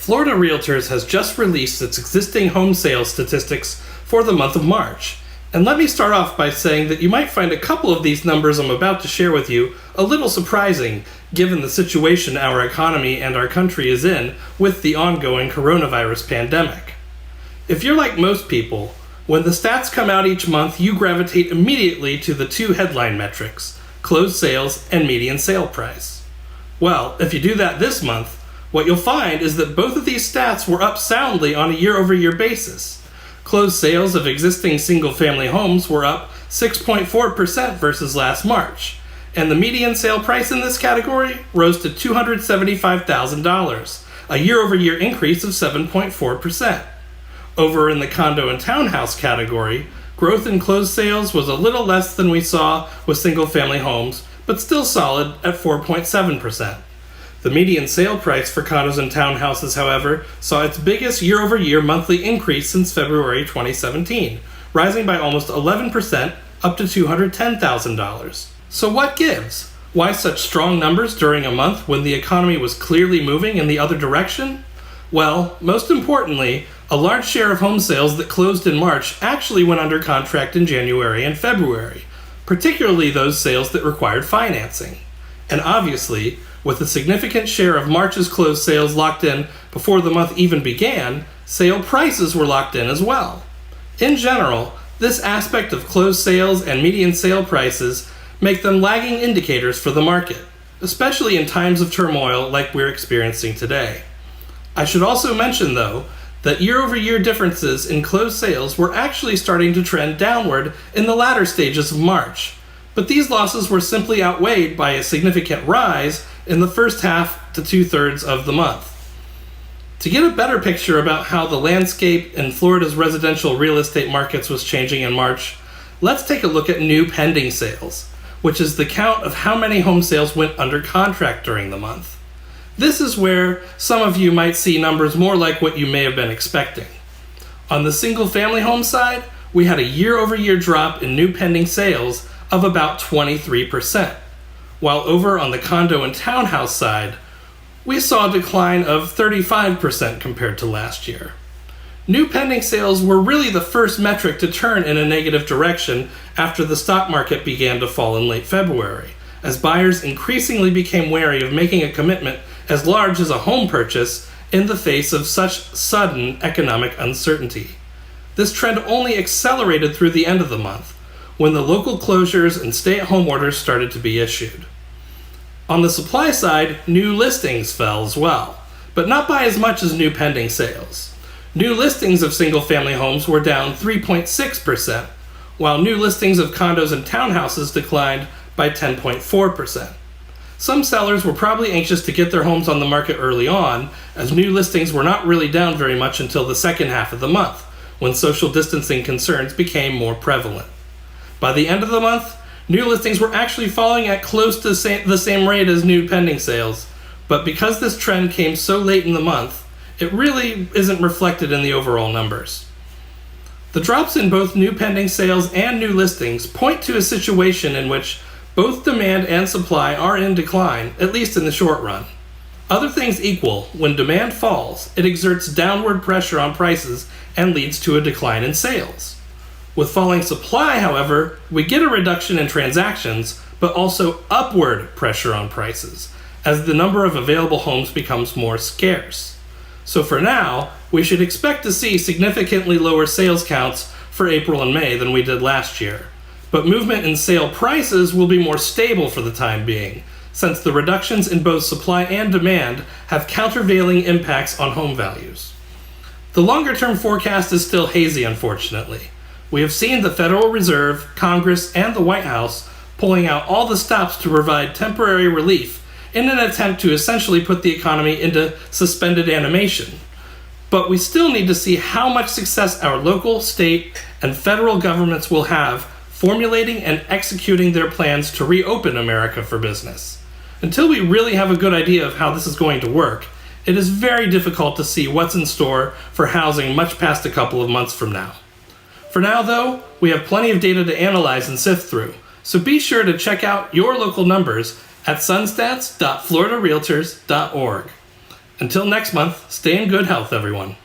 Florida Realtors has just released its existing home sales statistics for the month of March. And let me start off by saying that you might find a couple of these numbers I'm about to share with you a little surprising, given the situation our economy and our country is in with the ongoing coronavirus pandemic. If you're like most people, when the stats come out each month, you gravitate immediately to the two headline metrics, closed sales and median sale price. Well, if you do that this month, what you'll find is that both of these stats were up soundly on a year-over-year basis. Closed sales of existing single-family homes were up 6.4% versus last March, and the median sale price in this category rose to $275,000, a year-over-year increase of 7.4%. Over in the condo and townhouse category, growth in closed sales was a little less than we saw with single-family homes, but still solid at 4.7%. The median sale price for condos and townhouses, however, saw its biggest year-over-year monthly increase since February 2017, rising by almost 11% up to $210,000. So what gives? Why such strong numbers during a month when the economy was clearly moving in the other direction? Well, most importantly, a large share of home sales that closed in March actually went under contract in January and February, particularly those sales that required financing. And obviously, with a significant share of March's closed sales locked in before the month even began, sale prices were locked in as well. In general, this aspect of closed sales and median sale prices make them lagging indicators for the market, especially in times of turmoil like we're experiencing today. I should also mention, though, that year-over-year differences in closed sales were actually starting to trend downward in the latter stages of March, but these losses were simply outweighed by a significant rise in the first half to two-thirds of the month. To get a better picture about how the landscape in Florida's residential real estate markets was changing in March, let's take a look at new pending sales, which is the count of how many home sales went under contract during the month. This is where some of you might see numbers more like what you may have been expecting. On the single-family home side, we had a year-over-year drop in new pending sales of about 23%, while over on the condo and townhouse side, we saw a decline of 35% compared to last year. New pending sales were really the first metric to turn in a negative direction after the stock market began to fall in late February, as buyers increasingly became wary of making a commitment as large as a home purchase in the face of such sudden economic uncertainty. This trend only accelerated through the end of the month, when the local closures and stay-at-home orders started to be issued. On the supply side, new listings fell as well, but not by as much as new pending sales. New listings of single-family homes were down 3.6%, while new listings of condos and townhouses declined by 10.4%. Some sellers were probably anxious to get their homes on the market early on, as new listings were not really down very much until the second half of the month, when social distancing concerns became more prevalent. By the end of the month, new listings were actually falling at close to the same rate as new pending sales, but because this trend came so late in the month, it really isn't reflected in the overall numbers. The drops in both new pending sales and new listings point to a situation in which both demand and supply are in decline, at least in the short run. Other things equal, when demand falls, it exerts downward pressure on prices and leads to a decline in sales. With falling supply, however, we get a reduction in transactions, but also upward pressure on prices, as the number of available homes becomes more scarce. So for now, we should expect to see significantly lower sales counts for April and May than we did last year. But movement in sale prices will be more stable for the time being, since the reductions in both supply and demand have countervailing impacts on home values. The longer-term forecast is still hazy, unfortunately. We have seen the Federal Reserve, Congress, and the White House pulling out all the stops to provide temporary relief in an attempt to essentially put the economy into suspended animation. But we still need to see how much success our local, state, and federal governments will have formulating and executing their plans to reopen America for business. Until we really have a good idea of how this is going to work, it is very difficult to see what's in store for housing much past a couple of months from now. For now, though, we have plenty of data to analyze and sift through, so be sure to check out your local numbers at sunstats.floridarealtors.org. Until next month, stay in good health, everyone.